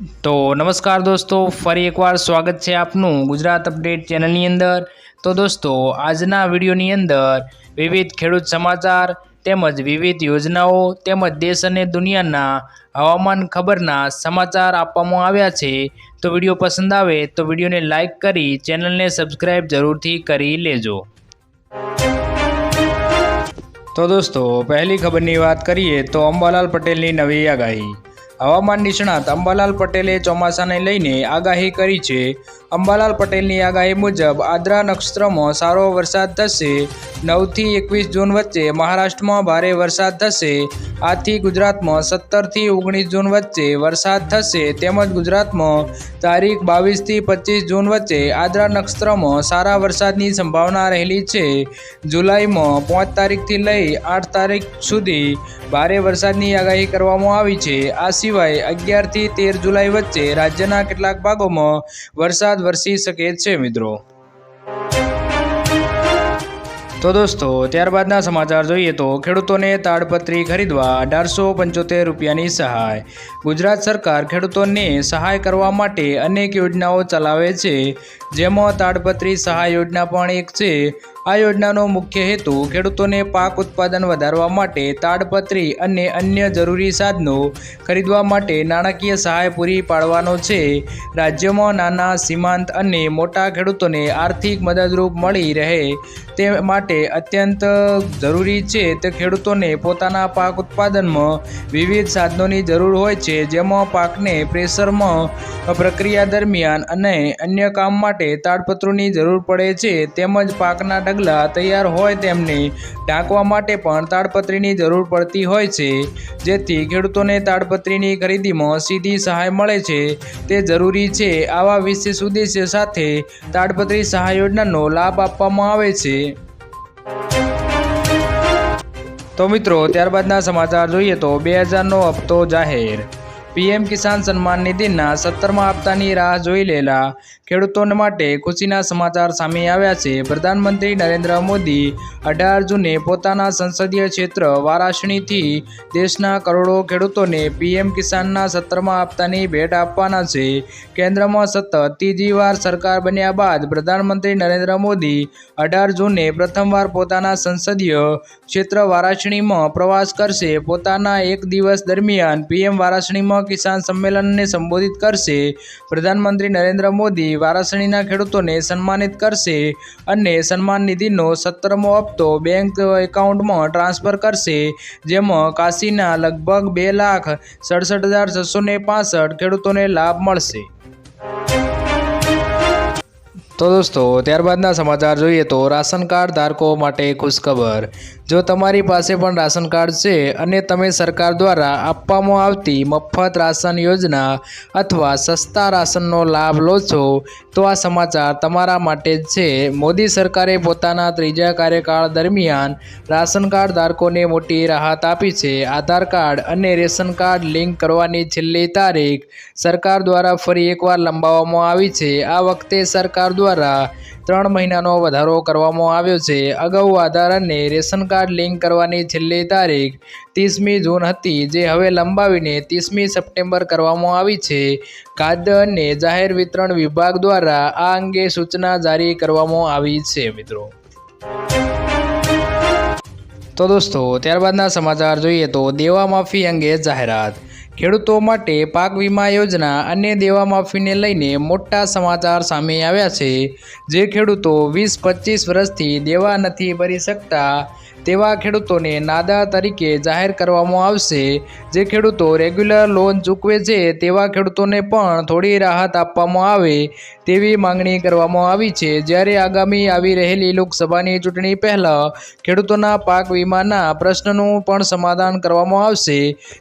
तो नमस्कार दोस्तों, फरी एक बार स्वागत है आपनु गुजरात अपडेट चैनल अंदर। तो दोस्तों, आजना विडियोनी अंदर विविध खेडूत समाचार તેમજ વિવિધ યોજનાઓ તેમજ દેશ અને દુનિયાના હવામાન ખબરના સમાચાર આપવામાં આવ્યા છે। તો વિડીયો પસંદ આવે તો વિડીયોને લાઇક કરી ચેનલને સબસ્ક્રાઇબ જરૂરથી કરી લેજો। તો દોસ્તો, પહેલી ખબરની વાત કરીએ તો અંબાલાલ પટેલની નવી આગાહી। હવામાન નિષ્ણાત અંબાલાલ પટેલે ચોમાસાને લઈને આગાહી કરી છે। અંબાલાલ પટેલની આગાહી મુજબ આદ્રા નક્ષત્રમાં સારો વરસાદ થશે। 9 થી 21 જૂન વચ્ચે મહારાષ્ટ્રમાં ભારે વરસાદ થશે। આથી ગુજરાતમાં 17 થી 19 જૂન વચ્ચે વરસાદ થશે। તેમજ ગુજરાતમાં તારીખ 22 થી 25 જૂન વચ્ચે આદ્રા નક્ષત્રમાં સારા વરસાદની સંભાવના રહેલી છે। જુલાઈમાં 5 તારીખથી લઈ 8 તારીખ સુધી ભારે વરસાદની આગાહી કરવામાં આવી છે। આ સિવાય 11 થી 13 જુલાઈ વચ્ચે રાજ્યના કેટલાક ભાગોમાં વરસાદ વરસી શકે છે મિત્રો। તો દોસ્તો, ત્યારબાદના સમાચાર જોઈએ તો ખેડૂતોને તાડપત્રી ખરીદવા 1875 રૂપિયાની સહાય। ગુજરાત સરકાર ખેડૂતોને સહાય કરવા માટે અનેક યોજનાઓ ચલાવે છે, જેમાં તાડપત્રી સહાય યોજના પણ એક છે। આ યોજનાનો મુખ્ય હેતુ ખેડૂતોને પાક ઉત્પાદન વધારવા માટે તાડપત્રી અને અન્ય જરૂરી સાધનો ખરીદવા માટે નાણાકીય સહાય પૂરી પાડવાનો છે। રાજ્યમાં નાના, સીમાંત અને મોટા ખેડૂતોને આર્થિક મદદરૂપ મળી રહે તે માટે અત્યંત જરૂરી છે તે ખેડૂતોને પોતાના પાક ઉત્પાદનમાં વિવિધ સાધનોની જરૂર હોય છે, જેમાં પાકને પ્રેશરમાં પ્રક્રિયા દરમિયાન અને અન્ય કામ માટે તાડપત્રોની જરૂર પડે છે। તેમજ પાકના ઢગલા તૈયાર હોય તેમને ઢાંકવા માટે પણ તાડપત્રીની જરૂર પડતી હોય છે, જેથી ખેડૂતોને તાડપત્રીની ખરીદીમાં સીધી સહાય મળે છે તે જરૂરી છે। આવા વિશેષ ઉદ્દેશ્ય સાથે તાડપત્રી સહાય યોજનાનો લાભ આપવામાં આવે છે। તો મિત્રો, ત્યારબાદના સમાચાર જોઈએ તો 2000નો હપ્તો જાહેર। પીએમ કિસાન સન્માન નિધિના 17મા હપ્તાની રાહ જોઈ રહેલા ખેડૂતો માટે ખુશીના સમાચાર સામે આવ્યા છે। પ્રધાનમંત્રી નરેન્દ્ર મોદી 18 જૂને પોતાના સંસદીય ક્ષેત્ર વારાણસીથી દેશના કરોડો ખેડૂતોને પીએમ કિસાનના 17મા હપ્તાની ભેટ આપવાના છે। કેન્દ્રમાં સતત ત્રીજી વાર સરકાર બન્યા બાદ પ્રધાનમંત્રી નરેન્દ્ર મોદી 18 જૂને પ્રથમવાર પોતાના સંસદીય ક્ષેત્ર વારાણસીમાં પ્રવાસ કરશે। પોતાના એક દિવસ દરમિયાન પીએમ વારાણસીમાં કિસાન સંમેલનને સંબોધિત કરશે। પ્રધાનમંત્રી નરેન્દ્ર મોદી વારાણસીના ખેડૂતોને સન્માનિત કરશે અને સન્માન નિધિનો 17મો હપ્તો બેંક એકાઉન્ટમાં ટ્રાન્સફર કરશે, જેમાં કાશીના લગભગ 2,67,665 ખેડૂતોને લાભ મળશે। તો દોસ્તો, ત્યારબાદના સમાચાર જોઈએ તો રાશન કાર્ડ ધારકો માટે ખુશખબર। જો તમારી પાસે પણ રાશન કાર્ડ છે અને તમે સરકાર દ્વારા આપવામાં આવતી મફત રાશન યોજના અથવા સસ્તા રાશનનો લાભ લો છો તો આ સમાચાર તમારા માટે જ છે। મોદી સરકારે પોતાના ત્રીજા કાર્યકાળ દરમિયાન રાશન કાર્ડ ધારકોને મોટી રાહત આપી છે। આધાર કાર્ડ અને રેશન કાર્ડ લિંક કરવાની છેલ્લી તારીખ સરકાર દ્વારા ફરી એકવાર લંબાવવામાં આવી છે। આ વખતે સરકાર દ્વારા 3 મહિનાનો વધારો કરવામાં આવ્યો છે। અગાઉ આધાર અને રેશન કાર્ડ લિંક કરવાની છેલ્લી તારીખ 30મી જૂન હતી, જે હવે લંબાવીને 30મી સપ્ટેમ્બર કરવામાં આવી છે। ખાદ્ય અને જાહેર વિતરણ વિભાગ દ્વારા આ અંગે સૂચના જારી કરવામાં આવી છે મિત્રો। તો દોસ્તો, ત્યારબાદના સમાચાર જોઈએ તો દેવા માફી અંગે જાહેરાત। ખેડૂતો માટે પાક વીમા યોજના અને દેવા માફીને લઈને મોટા સમાચાર સામે આવ્યા છે। જે ખેડૂતો 20-25 વર્ષથી દેવા નથી ભરી શકતા તેવા ખેડૂતોને નાદાર તરીકે જાહેર કરવામાં આવશે। જે ખેડૂતો રેગ્યુલર લોન ચૂકવે છે તેવા ખેડૂતોને પણ થોડી રાહત આપવામાં આવે તેવી માંગણી કરવામાં આવી છે। જ્યારે આગામી આવી રહેલી લોકસભાની ચૂંટણી પહેલાં ખેડૂતોના પાક વીમાના પ્રશ્નનું પણ સમાધાન કરવામાં આવશે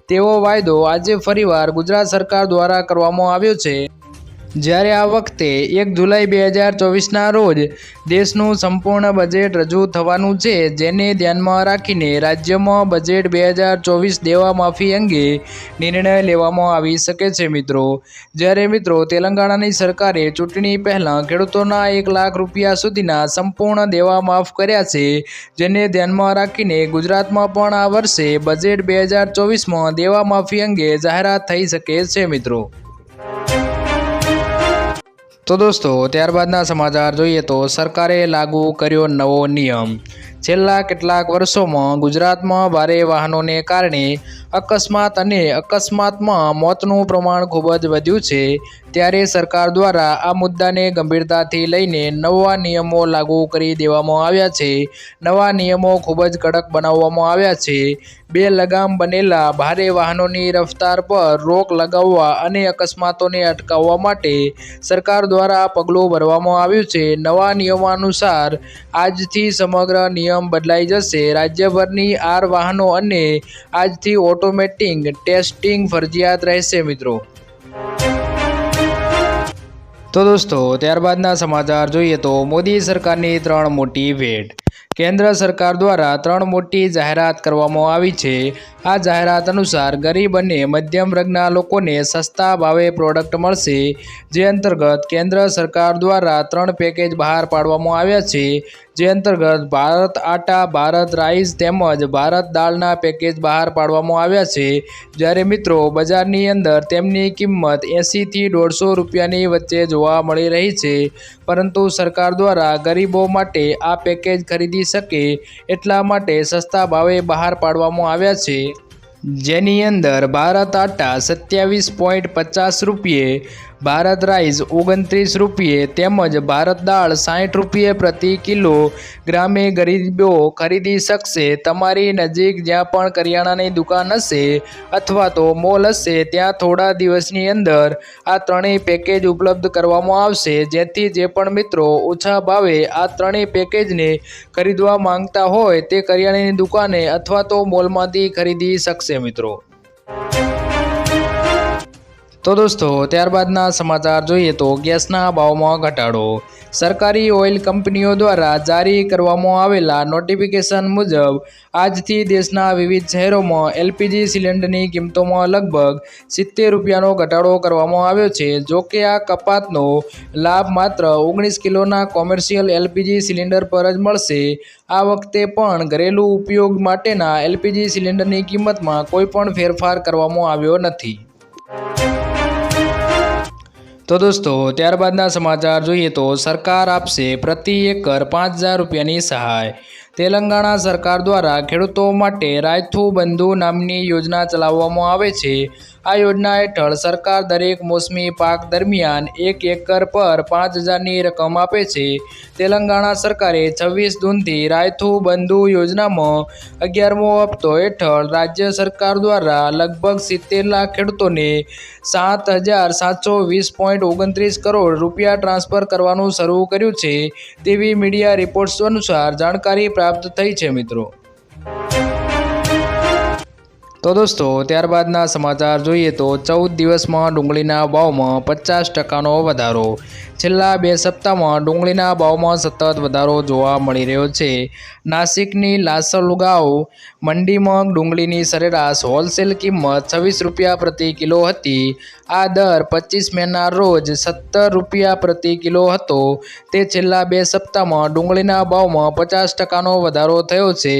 તેવો વાયદો આજે ફરીવાર ગુજરાત સરકાર દ્વારા કરવામાં આવ્યો છે। જ્યારે આ વખતે 1 જુલાઈ 2024ના રોજ દેશનું સંપૂર્ણ બજેટ રજૂ થવાનું છે, જેને ધ્યાનમાં રાખીને રાજ્યમાં બજેટ 2024 દેવા માફી અંગે નિર્ણય લેવામાં આવી શકે છે મિત્રો। જ્યારે મિત્રો તેલંગાણાની સરકારે ચૂંટણી પહેલાં ખેડૂતોના 1 લાખ રૂપિયા સુધીના સંપૂર્ણ દેવા માફ કર્યા છે, જેને ધ્યાનમાં રાખીને ગુજરાતમાં પણ આ વર્ષે બજેટ 2024માં દેવા માફી અંગે જાહેરાત થઈ શકે છે મિત્રો। તો દોસ્તો ત્યારબાદના સમાચાર જોઈએ તો સરકારે લાગુ કર્યો નવો નિયમ। છેલ્લા કેટલાક વર્ષોમાં ગુજરાતમાં ભારે વાહનોને કારણે અકસ્માત અને અકસ્માતમાં મોતનું પ્રમાણ ખૂબ જ વધ્યું છે। ત્યારે સરકાર દ્વારા આ મુદ્દાને ગંભીરતાથી લઈને નવા નિયમો લાગુ કરી દેવામાં આવ્યા છે। નવા નિયમો ખૂબ જ કડક બનાવવામાં આવ્યા છે। બે લગામ બનેલા ભારે વાહનોની રફતાર પર રોક લગાવવા અને અકસ્માતોને અટકાવવા માટે સરકાર દ્વારા પગલું ભરવામાં આવ્યું છે। નવા નિયમો અનુસાર આજથી સમગ્ર નિયમ બદલાઈ જશે। રાજ્યભરની આર વાહનો અને આજથી ઓટોમેટિક ટેસ્ટિંગ ફરજિયાત રહેશે મિત્રો। તો દોસ્તો ત્યારબાદના સમાચાર જોઈએ તો મોદી સરકારની 3 મોટી ભેટ। કેન્દ્ર સરકાર દ્વારા 3 મોટી જાહેરાત કરવામાં આવી છે। આ જાહેરાત અનુસાર ગરીબ અને મધ્યમ વર્ગના લોકોને સસ્તા ભાવે પ્રોડક્ટ મળશે। જે અંતર્ગત કેન્દ્ર સરકાર દ્વારા 3 પેકેજ બહાર પાડવામાં આવ્યા છે। જે અંતર્ગત ભારત આટા, ભારત રાઈસ તેમજ ભારત દાળના પેકેજ બહાર પાડવામાં આવ્યા છે। જ્યારે મિત્રો બજારની અંદર તેમની કિંમત 80 થી 150 રૂપિયાની વચ્ચે જોવા મળી રહી છે। પરંતુ સરકાર દ્વારા ગરીબો માટે આ પેકેજ ખરીદી શકે એટલા માટે સસ્તા ભાવે બહાર પાડવામાં આવ્યા છે। જેની અંદર ભારત આટા 27.50 રૂપિયે, ભારત રાઈસ 29 રૂપિયે તેમજ ભારત દાળ 60 રૂપિયે પ્રતિ કિલો ગ્રામે ગરીબો ખરીદી શકશે। તમારી નજીક જ્યાં પણ કરિયાણાની દુકાન હશે અથવા તો મોલ હશે ત્યાં થોડા દિવસની અંદર આ 3 પેકેજ ઉપલબ્ધ કરવામાં આવશે। જેથી જે પણ મિત્રો ઓછા ભાવે આ 3 પેકેજને ખરીદવા માંગતા હોય તે કરિયાણાની દુકાને અથવા તો મોલમાંથી ખરીદી શકશે મિત્રો। તો દોસ્તો ત્યારબાદના સમાચાર જોઈએ તો ગેસના ભાવમાં ઘટાડો। સરકારી ઓઇલ કંપનીઓ દ્વારા જારી કરવામાં આવેલા નોટિફિકેશન મુજબ આજથી દેશના વિવિધ શહેરોમાં એલપીજી સિલિન્ડરની કિંમતોમાં લગભગ 70 રૂપિયાનો ઘટાડો કરવામાં આવ્યો છે। જો કે આ કપાતનો લાભ માત્ર 19 કિલોના કોમર્શિયલ એલપીજી સિલિન્ડર પર જ મળશે। આ વખતે પણ ઘરેલું ઉપયોગ માટેના એલપીજી સિલિન્ડરની કિંમતમાં કોઈ પણ ફેરફાર કરવામાં આવ્યો નથી। તો દોસ્તો ત્યારબાદના સમાચાર જોઈએ તો સરકાર આપશે પ્રતિ એકર 5000 રૂપિયાની સહાય। તેલંગાણા સરકાર દ્વારા ખેડૂતો માટે રાયથુ બંધુ નામની યોજના ચલાવવામાં આવે છે। આ યોજના હેઠળ સરકાર દરેક મોસમી પાક દરમિયાન 1 એકર પર 5000ની રકમ આપે છે। તેલંગાણા સરકારે 26 જૂનથી રાયથુ બંધુ યોજનામાં 11મો હપ્તો હેઠળ રાજ્ય સરકાર દ્વારા લગભગ 70 લાખ ખેડૂતોને 7720.29 કરોડ રૂપિયા ટ્રાન્સફર કરવાનું શરૂ કર્યું છે તેવી મીડિયા રિપોર્ટ્સ અનુસાર જાણકારી પ્રાપ્ત થઈ છે મિત્રો। તો દોસ્તો ત્યારબાદના સમાચાર જોઈએ તો 14 દિવસમાં ડુંગળીના ભાવમાં 50%નો વધારો। છેલ્લા 2 સપ્તાહમાં ડુંગળીના ભાવમાં સતત વધારો જોવા મળી રહ્યો છે। નાસિકની લાસલગાંવ મંડીમાં ડુંગળીની સરેરાશ હોલસેલ કિંમત 26 રૂપિયા પ્રતિ કિલો હતી। આ દર 25 મેના રોજ 17 રૂપિયા પ્રતિ કિલો હતો। તે છેલ્લા 2 સપ્તાહમાં ડુંગળીના ભાવમાં 50%નો વધારો થયો છે।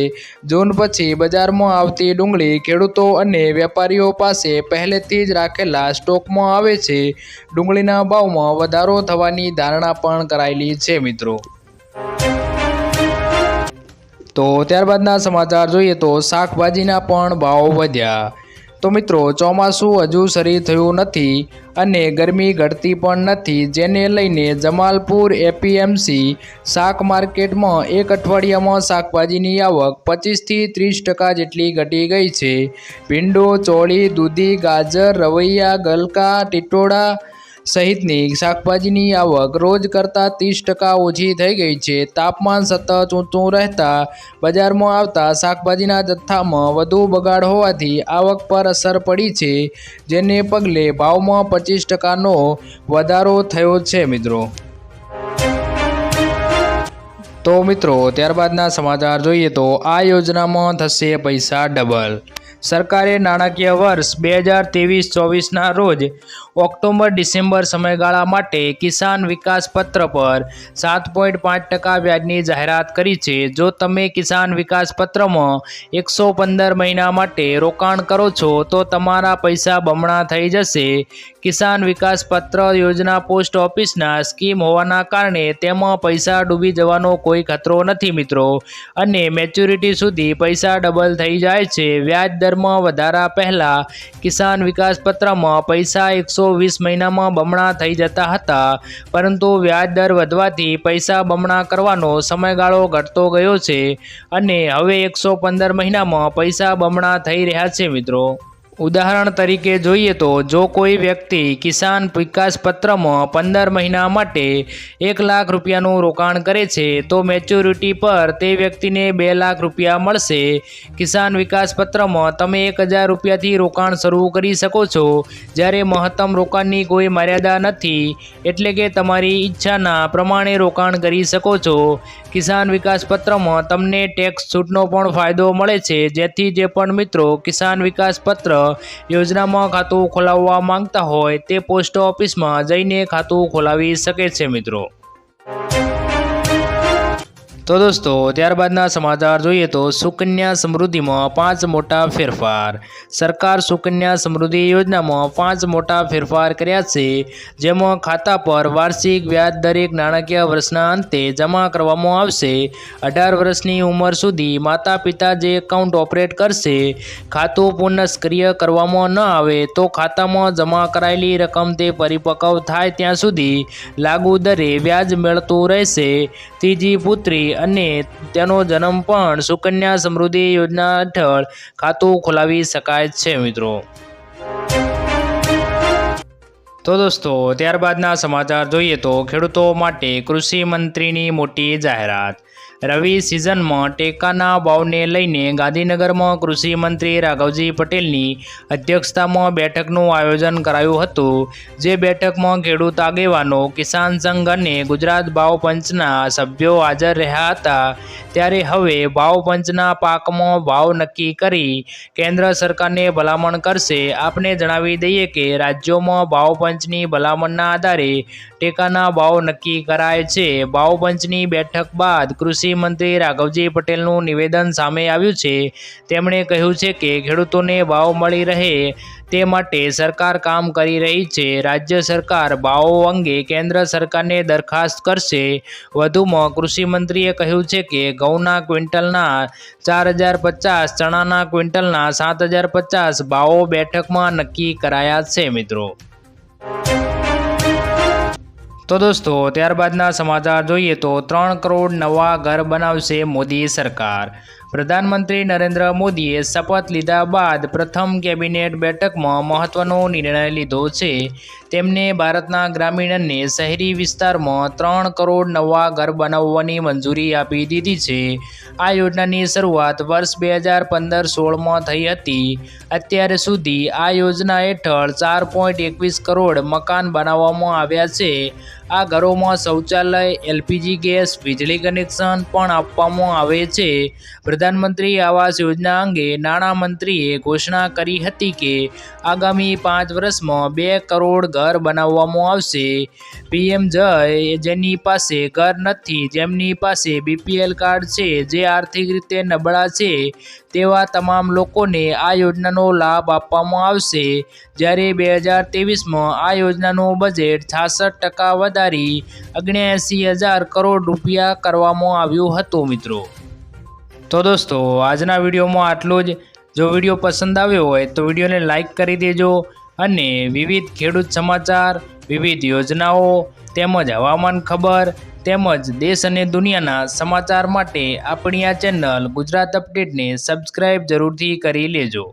જૂન પછી બજારમાં આવતી ડુંગળી ખેડૂતો અને વેપારીઓ પાસે પહેલેથી જ રાખેલા સ્ટોકમાં આવે છે। ડુંગળીના ભાવમાં વધારો થવાની ધારણા પણ કરાયેલી છે મિત્રો। તો ત્યારબાદના સમાચાર જોઈએ તો શાકભાજીના પણ ભાવ વધ્યા। તો મિત્રો ચોમાસું હજુ શરૂ થયું નથી અને ગરમી ઘટતી પણ નથી, જેને લઈને જમાલપુર એપીએમસી શાક માર્કેટમાં એક અઠવાડિયામાં શાકભાજીની આવક 25 થી 30% જેટલી ઘટી ગઈ છે। ભીંડો, ચોળી, દૂધી, ગાજર, રવૈયા, ગલકા, ટીટોડા સહિતની શાકભાજીની આવક રોજ કરતાં 30% ઓછી થઈ ગઈ છે। તાપમાન સતત ઊંચું રહેતા બજારમાં આવતા શાકભાજીના જથ્થામાં વધુ બગાડ હોવાથી આવક પર અસર પડી છે, જેને પગલે ભાવમાં 25%નો વધારો થયો છે મિત્રો। તો મિત્રો ત્યારબાદના સમાચાર જોઈએ તો આ યોજનામાં થશે પૈસા ડબલ। સરકારે નાણાકીય વર્ષ 2023-24ના રોજ ઓક્ટોબર-ડિસેમ્બર સમયગાળા માટે કિસાન વિકાસ પત્ર પર 7.5% વ્યાજની જાહેરાત કરી છે। જો તમે કિસાન વિકાસ પત્રમાં 115 મહિના માટે રોકાણ કરો છો તો તમારા પૈસા બમણા થઈ જશે। કિસાન વિકાસ પત્ર યોજના પોસ્ટ ઓફિસના સ્કીમ હોવાના કારણે તેમાં પૈસા ડૂબી જવાનો કોઈ ખતરો નથી મિત્રો, અને મેચ્યોરિટી સુધી પૈસા ડબલ થઈ જાય છે। વ્યાજ દરમાં વધારા પહેલાં કિસાન વિકાસ પત્રમાં પૈસા 120 મહિનામાં બમણા થઈ જતા હતા, પરંતુ વ્યાજ દર વધવાથી પૈસા બમણા કરવાનો સમયગાળો ઘટતો ગયો છે અને હવે 115 મહિનામાં પૈસા બમણા થઈ રહ્યા છે મિત્રો। ઉદાહરણ તરીકે જોઈએ તો જો કોઈ વ્યક્તિ કિસાન વિકાસ પત્રમાં 15 મહિના માટે 1 લાખ રૂપિયાનું રોકાણ કરે છે તો મેચ્યોરિટી પર તે વ્યક્તિને 2 લાખ રૂપિયા મળશે। કિસાન વિકાસ પત્રમાં તમે 1000 રૂપિયાથી રોકાણ શરૂ કરી શકો છો, જ્યારે મહત્તમ રોકાણની કોઈ મર્યાદા નથી, એટલે કે તમારી ઈચ્છાના પ્રમાણે રોકાણ કરી શકો છો। કિસાન વિકાસ પત્રમાં તમને ટેક્સ છૂટનો પણ ફાયદો મળે છે, જેથી જે પણ મિત્રો કિસાન વિકાસ પત્ર યોજનામાં ખાતું ખોલાવવા માંગતા હોય તે પોસ્ટ ઓફિસમાં જઈને ખાતું ખોલાવી શકે છે મિત્રો। તો દોસ્તો ત્યારબાદના સમાચાર જોઈએ તો સુકન્યા સમૃદ્ધિમાં 5 મોટા ફેરફાર। સરકાર સુકન્યા સમૃદ્ધિ યોજનામાં 5 મોટા ફેરફાર કર્યા છે, જેમાં ખાતા પર વાર્ષિક વ્યાજ દરેક નાણાકીય વર્ષના અંતે જમા કરવામાં આવશે। 18 વર્ષની ઉંમર સુધી માતા પિતા જે એકાઉન્ટ ઓપરેટ કરશે, ખાતું પુનઃસક્રિય કરવામાં ન આવે તો ખાતામાં જમા કરાયેલી રકમ તે પરિપક્વ થાય ત્યાં સુધી લાગુ દરે વ્યાજ મળતું રહેશે। ત્રીજી પુત્રી અને તેનો જન્મ પણ સુકન્યા સમૃદ્ધિ યોજના હેઠળ ખાતું ખોલાવી શકાય છે મિત્રો। તો દોસ્તો ત્યારબાદના સમાચાર જોઈએ તો ખેડૂતો માટે કૃષિ મંત્રીની મોટી જાહેરાત। રવિ સિઝનમાં ટેકાના ભાવને લઈને ગાંધીનગરમાં કૃષિ મંત્રી રાઘવજી પટેલની અધ્યક્ષતામાં બેઠકનું આયોજન કરાયું હતું, જે બેઠકમાં ખેડૂત આગેવાનો, કિસાન સંઘ અને ગુજરાત ભાવ પંચના સભ્યો હાજર રહ્યા હતા। ત્યારે હવે ભાવ પંચના પાકમાં ભાવ નક્કી કરી કેન્દ્ર સરકારને ભલામણ કરશે। આપને જણાવી દઈએ કે રાજ્યોમાં ભાવ પંચની ભલામણના આધારે ટેકાના ભાવ નક્કી કરાય છે। ભાવ પંચની બેઠક બાદ કૃષિ મંત્રી રાઘવજી પટેલનું નિવેદન સામે આવ્યું છે। તેમણે કહ્યું છે કે ખેડૂતોને ભાવ મળી રહે તે માટે સરકાર કામ કરી રહી છે। રાજ્ય સરકાર ભાવો અંગે કેન્દ્ર સરકારને દરખાસ્ત કરશે। વધુમાં કૃષિ મંત્રીએ કહ્યું છે કે ઘઉંના ક્વિન્ટલના 4050, ચણાના ક્વિન્ટલના 7050 ભાવો બેઠકમાં નક્કી કરાયા છે મિત્રો। તો દોસ્તો ત્યારબાદના સમાચાર જોઈએ તો 3 કરોડ નવા ઘર બનાવશે મોદી સરકાર। પ્રધાનમંત્રી નરેન્દ્ર મોદીએ શપથ લીધા બાદ પ્રથમ કેબિનેટ બેઠકમાં મહત્વનો નિર્ણય લીધો છે। તેમને ભારતના ગ્રામીણ અને શહેરી વિસ્તારમાં 3 કરોડ નવા ઘર બનાવવાની મંજૂરી આપી દીધી છે। આ યોજનાની શરૂઆત વર્ષ 2015-16માં થઈ હતી। અત્યાર સુધી આ યોજના હેઠળ 4.21 કરોડ મકાન બનાવવામાં આવ્યા છે। આ ઘરોમાં શૌચાલય, LPG ગેસ, વીજળી કનેક્શન પણ આપવામાં આવે છે। પ્રધાનમંત્રી આવાસ યોજના અંગે નાણામંત્રીએ ઘોષણા કરી હતી કે આગામી 5 વર્ષમાં 2 કરોડ ઘર બનાવવામાં આવશે। PM જય જેની પાસે ઘર નથી, જેમની પાસે BPL કાર્ડ છે, જે આર્થિક રીતે નબળા છે તેવા તમામ લોકોને આ યોજનાનો લાભ આપવામાં આવશે। જ્યારે 2023માં આ યોજનાનું બજેટ 66% વધારી 79,000 કરોડ રૂપિયા કરવામાં આવ્યું હતું મિત્રો। તો દોસ્તો આજના વિડીયોમાં આટલું જ। જો વિડીયો પસંદ આવ્યો હોય તો વિડીયોને લાઈક કરી દેજો અને વિવિધ ખેડૂત સમાચાર, વિવિધ યોજનાઓ તેમજ હવામાન ખબર તેમજ દેશ અને દુનિયાના સમાચાર માટે આપણી આ ચેનલ ગુજરાત અપડેટને સબસ્ક્રાઈબ જરૂરથી કરી લેજો।